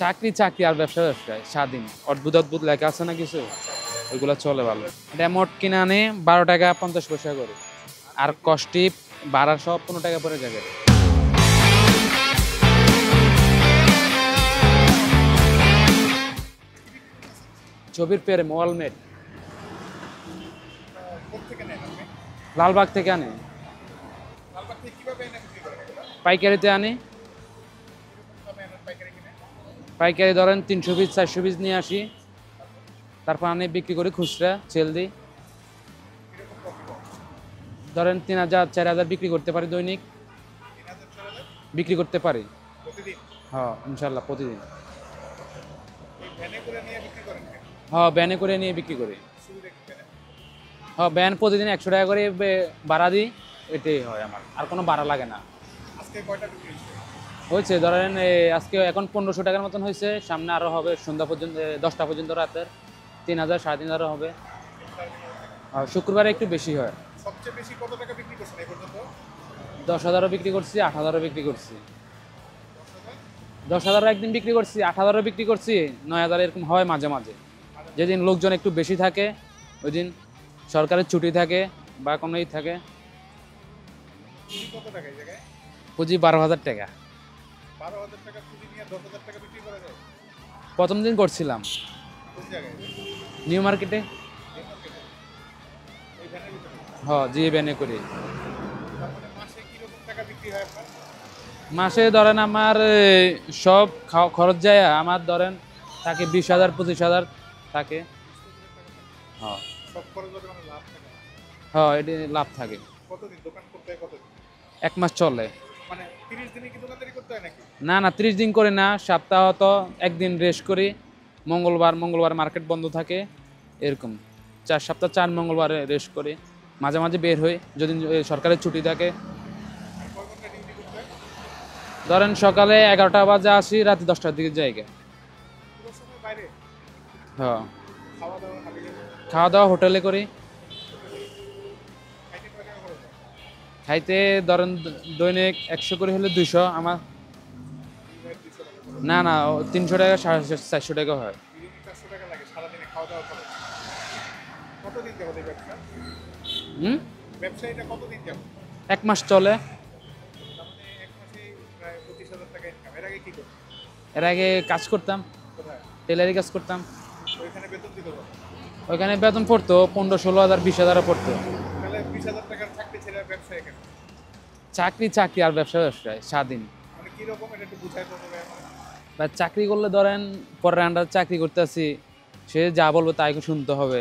চাকরি চাকরি আর ব্যবসা ব্যবসায় স্বাধীন অদ্ভুত অদ্ভুত লেখা আছে না কিছু, ওইগুলো চলে ভালো। এটা মোট কিনে আনে 12 টাকা 50 পয়সা করে, আর কষ্টি ভাড়া সব 15 টাকা পরে যাবে। ছবির পেরে ওয়ালমেট লালবাগ থেকে আনে, পাইকারিতে আনে। পাইকারি ধরেন 300 পিস 400 পিস নিয়ে আসি, তারপর আনে বিক্রি করি খুচরা সেল দিই। ধরেন 3000 4000 বিক্রি করতে পারি, দৈনিক বিক্রি করতে পারি। হ্যাঁ ইনশাল্লাহ প্রতিদিন। হ্যাঁ ব্যানে করে নিয়ে বিক্রি করি। হ্যাঁ ব্যান প্রতিদিন 100 টাকা করে ভাড়া দিই, এটাই হয় আমার, আর কোনো ভাড়া লাগে না। হয়েছে ধরেন আজকে এখন 1500 টাকার মতন হয়েছে, সামনে আরো হবে সন্ধ্যা পর্যন্ত, 10টা পর্যন্ত রাতের 3000 3500 হবে। শুক্রবারে একটু বেশি হয়। সবচেয়ে বেশি কত টাকা বিক্রি করছেন এই পর্যন্ত? 10,000ও বিক্রি করছি, 8,000ও বিক্রি করছি। 10,000 একদিন বিক্রি করছি, 8,000ও বিক্রি করছি, 9,000 এরকম হয় মাঝে মাঝে। যেদিন লোকজন একটু বেশি থাকে, ওই দিন সরকারের ছুটি থাকে বা কোনো ই থাকে। কত টাকা এই জায়গায়? পুঁজি 12,000 টাকা। 12,000 টাকা পুঁজি নিয়ে 10,000 টাকা বিক্রি করা যায়? প্রথম দিন করছিলাম কোন জায়গায়? নিউ মার্কেটে। এই ভ্যানের ভিতরে? হ্যাঁ জি ব্যানে করি। তার মানে মাসে কি রকম টাকা বিক্রি হয় আপনার? মাসে ধরেন আমার সব খরচ যায়, আমার ধরেন থাকে 20,000 25,000 থাকে। হ্যাঁ সব খরচ ধরে মানে লাভ থাকে না? হ্যাঁ এটি লাভ থাকে। কতদিন দোকান করতে হয় কতদিন? 1 মাস চলে। মানে 30 দিনে কি দোকানদারি করতে হয় নাকি? না না 30 দিন করি না, সপ্তাহত একদিন রেস্ট করি। মঙ্গলবার মার্কেট বন্ধ থাকে, এরকম 4 সপ্তাহ 4 মঙ্গলবারে রেস্ট করি। মাঝে মাঝে বের হই যদি সরকারের ছুটি থাকে। আর কয় ঘন্টা ডিউটি করতে হয়? ধরেন সকালে 11টা বাজে আসি, রাতে 10টার দিকে জায়গা। পুরো সময় বাইরে? হ্যাঁ খাওয়া দাওয়া হাবিলে? খাওয়া দাওয়া হোটেলে করি। খাইতে কয় টাকা খরচ হয়? খাইতে ধরেন দৈনিক 100 করে হলে 200 আমার। 200 টাকা খরচ। না না 300 টাকা 450 টাকা হয়। বিরিয়ানি 400 টাকা লাগে সারাদিনে খাওয়া দাওয়া খরচ। কতদিন যাবত এই ব্যবসা? ব্যবসা এটা কতদিন যাবত? 1 মাস চলে। তার মানে এক মাসে প্রায় 25,000 টাকা ইনকাম। এর আগে কি করতেন? এর আগে কাজ করতাম, কোথায়? টেলারি কাজ করতাম। ওইখানে বেতন দিত কত? ওইখানে বেতন পড়তো 15-16,000 20,000 পড়তো। তাহলে 20,000 টাকার চাকরি ছেড়ে ব্যবসায় কেন? চাকরি চাকরি আর ব্যবসা ব্যবসায় স্বাধীন। মানে কিরকম এটা একটু বুঝাই বলতে হবে আমার। বা চাকরি করলে ধরেন পরের আন্ডার চাকরি করতেছি, সে যা বলবে তাই শুনতে হবে।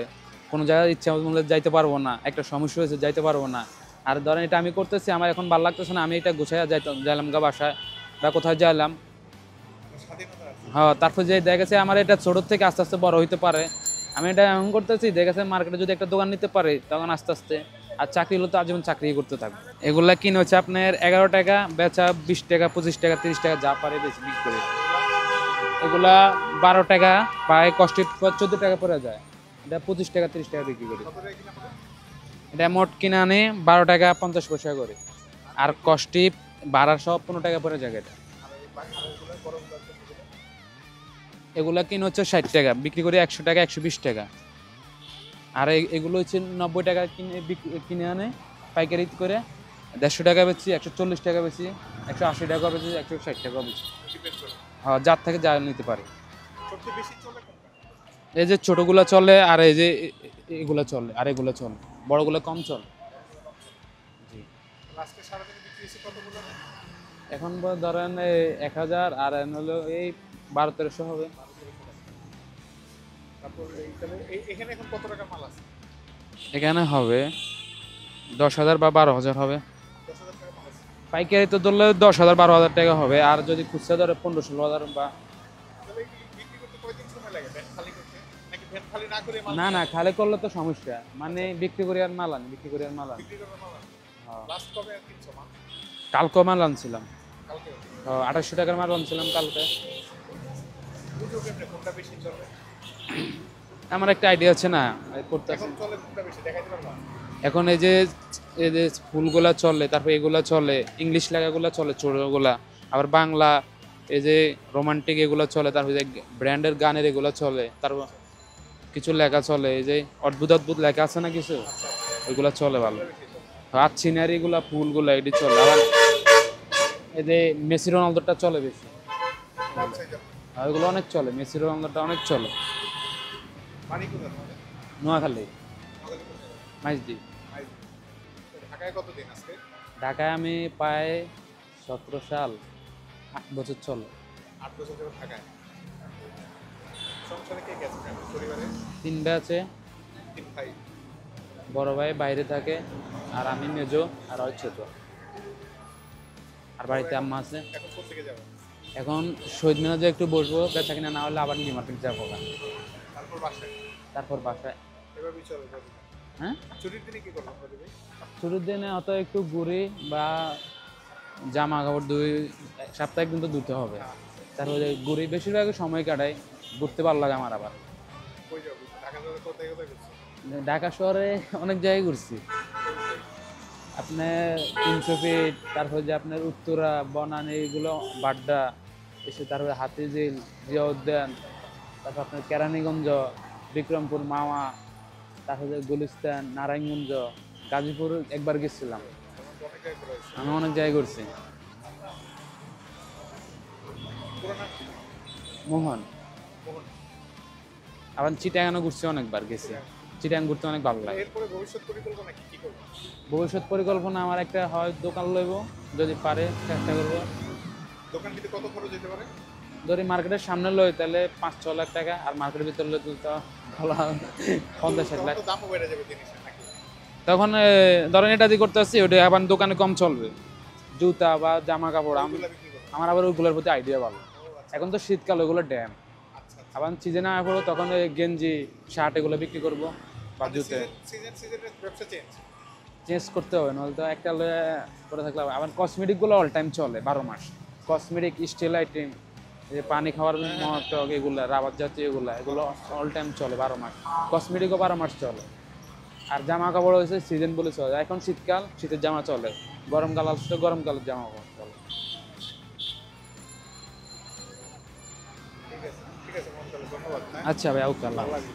কোনো জায়গায় ইচ্ছা মতো যাইতে পারবো না, একটা সমস্যা হয়েছে যাইতে পারবো না। আর ধরেন এটা আমি করতেছি, আমার এখন ভালো লাগতেছে না, আমি এটা গুছাইয়া যাইলাম গা বাসায় বা কোথায় যাইলাম। স্বাধীনতা আছে। হ্যাঁ তারপর যে দেখা গেছে আমার এটা ছোট থেকে আস্তে আস্তে বড় হইতে পারে। আমি এটা এমন করতেছি, দেখা গেছে মার্কেটে যদি একটা দোকান নিতে পারি তখন আস্তে আস্তে। আর চাকরি হলো তো আজীবন চাকরি করতে থাকবে। এগুলা কিনে হচ্ছে আপনার 11 টাকা, বেচা 20 টাকা 25 টাকা 30 টাকা যা পারে বেশি বিক্রি করে। এগুলা 12 টাকা পায়, কষ্ট 14 টাকা পড়ে যায়। এটা 25 টাকা 30 টাকা বিক্রি করি। কত টাকা কিনা পড়ে? এটা মোট কিনে আনে 12 টাকা 50 পয়সা করে, আর কষ্টি ভাড়া সব 15 টাকা পড়ে যায়। এটা আর এই বাকিগুলো গরম ব্যবসা করে? এগুলা কিনে হচ্ছে 60 টাকা, বিক্রি করি 100 টাকা 120 টাকা। আর এগুলো হচ্ছে 90 টাকা কিনে আনে পাইকারি করে, 150 টাকা বেচি, 140 টাকা বেচি, 180 টাকা বেচি, 160 টাকা বেচি। ডিপেন্ড করে। হ্যাঁ যার থেকে যা নিতে পারে। সবচেয়ে বেশি চলে কোনটা? এই যে ছোটগুলা চলে, আর এই যে এগুলা চলে, আর এগুলা চলে, বড়গুলো কম চলে। জি আজকে সারাদিনে বিক্রি হয়েছে কতগুলো? এখন ধরেন 1000, আর হলো এই 1200-1300 হবে। তারপর এই তাহলে এখানে এখন কত টাকা মাল আছে? এখানে হবে 10,000 বা 12,000 হবে। 10,000 টাকা মাল আছে। পাইকারি তো ধরলে 10,000 12,000 টাকা হবে, আর যদি খুচরা ধরে 15-16,000 বা। তাহলে এই বিক্রি করতে কয়দিন সময় লাগে ভ্যান খালি করতে? নাকি ভ্যান খালি না করে মাল না না খালি করলে তো সমস্যা, মানে বিক্রি করি আর মাল আনি, বিক্রি করি আর মাল আনি। বিক্রি করে মাল আছে? হ্যাঁ লাস্ট কবে আর কিনছো মাল? কালকে মাল আনছিলাম। কালকে? 2800 টাকার মাল আনছিলাম কালকে। বুঝো কেমনে কোনটা বেশি চলে? আমার একটা আইডিয়া আছে না, করতেছি। এখন চলে কোনটা বেশি দেখাইতে পারবা? এখন এই যে ফুলগুলা চলে, তারপর এগুলা চলে, ইংলিশ লেখাগুলা চলে ছোটগুলা, আবার বাংলা এই যে রোমান্টিক এগুলো চলে, তারপর যে ব্র্যান্ডের গানের এগুলো চলে, তারপর কিছু লেখা চলে, এই যে অদ্ভুত অদ্ভুত লেখা আছে না কিছু, ওইগুলো চলে ভালো। হাত সিনারি গুলা ফুলগুলা এটি চলে। আবার এই যে মেসি রোনালদোটা চলে বেশি, আর ওইগুলো অনেক চলে, মেসি রোনালদোটা অনেক চলে। বাড়ি কোথায় তোমাদের? নোয়াখালী, আমাদের কোথায়? মাইজদি। ঢাকায় কতদিন আজকে? ঢাকায় আমি প্রায় 17 সাল, 8 বছর চলে। 8 বছর ধরে ঢাকায়। সংসারে কে কে আছে পরিবারে? 3 ভাই আছে, 3 ভাই। বড় ভাই বাইরে থাকে, আর আমি মেজো, আর ওই ছোট। আর বাড়িতে আম্মা আছে। এখন কোথা থেকে যাবে? এখন শহীদ মিনারে একটু বসবো, বেচা কিনা না হলে আবার নিউ মার্কেট যাবো গা। তারপর বাসায়? তারপর বাসায়। এভাবেই চলে যাবে। হ্যাঁ, ছুটির দিনে কি করবেন বলি ভাই? শুরুর দিনে অত একটু ঘুরি, বা জামা কাপড় দুই, সপ্তাহে কিন্তু ধুতে হবে। তারপরে ঘুরি, বেশিরভাগ সময় কাটাই, ঘুরতে ভালো লাগে আমার। আবার কই যাবে? ঢাকা শহরে কোথায় কোথায় ঘুরছেন? ঢাকা শহরে অনেক জায়গায় ঘুরছি। আপনার 300 ফিট, তারপর যে আপনার উত্তরা, বনানী, এগুলো বাড্ডা এসে, তারপরে হাতিঝিল, জিয়া উদ্যান, তারপর আপনার কেরানীগঞ্জ, বিক্রমপুর, মাওয়া, তারপর যে গুলিস্তান, নারায়ণগঞ্জ, গাজীপুর একবার গেছিলাম। অনেক জায়গায় ঘুরে আসছেন। আমি অনেক জায়গায় ঘুরছি। পুরো নাম কি? মোহন। মোহন। আবার চিটাগানও ঘুরছি, অনেকবার গেছি। চিটাগান ঘুরতে অনেক ভালো লাগে। এরপরে ভবিষ্যৎ পরিকল্পনা কি কি করবেন? ভবিষ্যৎ পরিকল্পনা আমার একটা হয় দোকান লইব, যদি পারে চেষ্টা করবো। দোকান দিতে কত খরচ যেতে পারে? যদি মার্কেটের সামনে লই তাহলে 5-6 লাখ টাকা, আর মার্কেটের ভিতরে লই তো ভালো 50-60 লাখ। তখন তো দামও বেড়ে যাবে জিনিসের নাকি? তখন ধরেন এটা দিয়ে করতে আসছি, ওটা আবার দোকানে কম চলবে, জুতা বা জামা কাপড়। ওগুলা বিক্রি করবেন? আমার আবার ওইগুলোর প্রতি আইডিয়া ভালো। ও আচ্ছা এখন তো শীতকাল, ওইগুলো ড্যাম। আচ্ছা। আবার সিজনে আয়া পড়ো, তখন ওই গেঞ্জি, শার্ট এগুলো বিক্রি করবো, বা জুতে সিজনের ব্যবসা চেঞ্জ। চেঞ্জ করতে হবে, নাহলে তো একটা লয়ে করে থাকলে হবে। আবার কসমেটিকগুলো অল টাইম চলে 12 মাস। কসমেটিক, স্টিল আইটেম, যে পানি খাওয়ার মগ, এগুলো রাবার জাতীয় এগুলো অল টাইম চলে 12 মাস। কসমেটিকও 12 মাস চলে। আর জামা কাপড় হয়েছে সিজন বলে চলে। এখন শীতকাল, শীতের জামা চলে, গরমকাল আসলে গরমকালের জামা কাপড় চলে। ঠিক আছে মোহন, তাহলে ধন্যবাদ। হ্যাঁ? আচ্ছা ভাই, ওকে, আল্লাহ ভালো হাফেজ। লাগলো।